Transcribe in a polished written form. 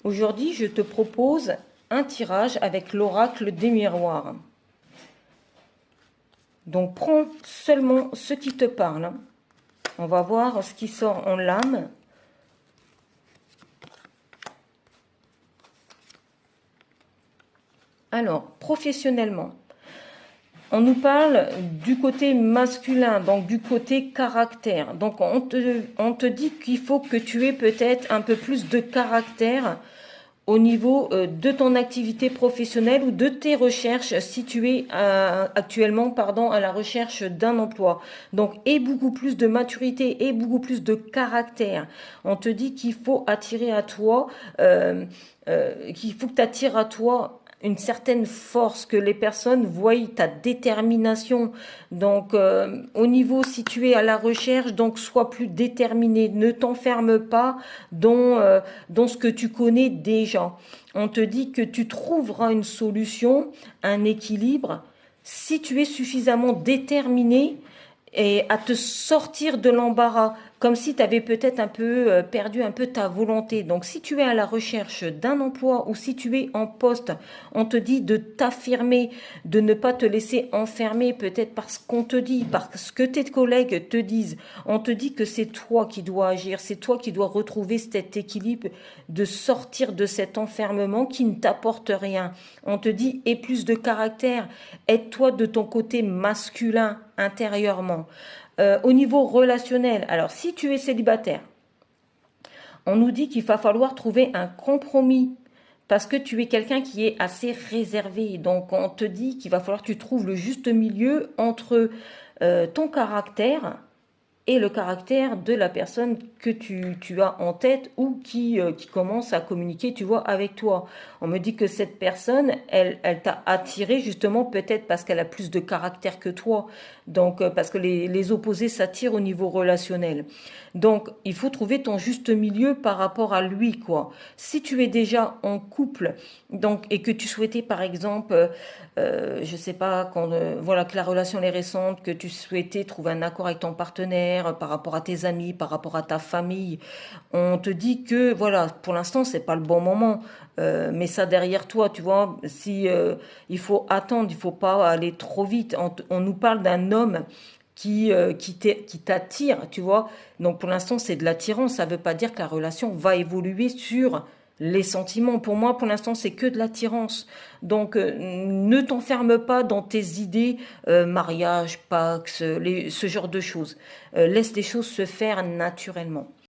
Aujourd'hui, je te propose un tirage avec l'oracle des miroirs. Donc, prends seulement ce qui te parle. On va voir ce qui sort en lame. Alors, professionnellement, on nous parle du côté masculin, donc du côté caractère. Donc, on te dit qu'il faut que tu aies peut-être un peu plus de caractère au niveau de ton activité professionnelle ou de tes recherches si tu es actuellement à la recherche d'un emploi. Donc, et beaucoup plus de maturité et beaucoup plus de caractère. On te dit qu'il faut attirer à toi, qu'il faut que tu attires à toi une certaine force, que les personnes voient ta détermination. Donc, au niveau, si tu es à la recherche, donc sois plus déterminé. Ne t'enferme pas dans ce que tu connais déjà. On te dit que tu trouveras une solution, un équilibre, si tu es suffisamment déterminé et à te sortir de l'embarras, comme si tu avais peut-être un peu perdu un peu ta volonté. Donc si tu es à la recherche d'un emploi ou si tu es en poste, on te dit de t'affirmer, de ne pas te laisser enfermer peut-être parce qu'on te dit, parce que tes collègues te disent. On te dit que c'est toi qui dois agir, c'est toi qui dois retrouver cet équilibre, de sortir de cet enfermement qui ne t'apporte rien. On te dit aie plus de caractère, aide-toi de ton côté masculin intérieurement. Au niveau relationnel, alors si tu es célibataire, on nous dit qu'il va falloir trouver un compromis parce que tu es quelqu'un qui est assez réservé. Donc on te dit qu'il va falloir que tu trouves le juste milieu entre ton caractère et le caractère de la personne que tu as en tête ou qui commence à communiquer, tu vois, avec toi. On me dit que cette personne, elle t'a attiré justement peut-être parce qu'elle a plus de caractère que toi. Donc, parce que les opposés s'attirent au niveau relationnel. Donc, il faut trouver ton juste milieu par rapport à lui, quoi. Si tu es déjà en couple, donc, et que tu souhaitais, par exemple, je sais pas, voilà, que la relation est récente, que tu souhaitais trouver un accord avec ton partenaire, par rapport à tes amis, par rapport à ta famille, on te dit que, voilà, pour l'instant, c'est pas le bon moment. Mais ça derrière toi, tu vois, si il faut attendre, il faut pas aller trop vite. On nous parle d'un homme qui t'attire, tu vois. Donc pour l'instant, c'est de l'attirance. Ça veut pas dire que la relation va évoluer sur les sentiments. Pour moi, pour l'instant, c'est que de l'attirance. Donc ne t'enferme pas dans tes idées, mariage, pax, ce genre de choses. Laisse les choses se faire naturellement.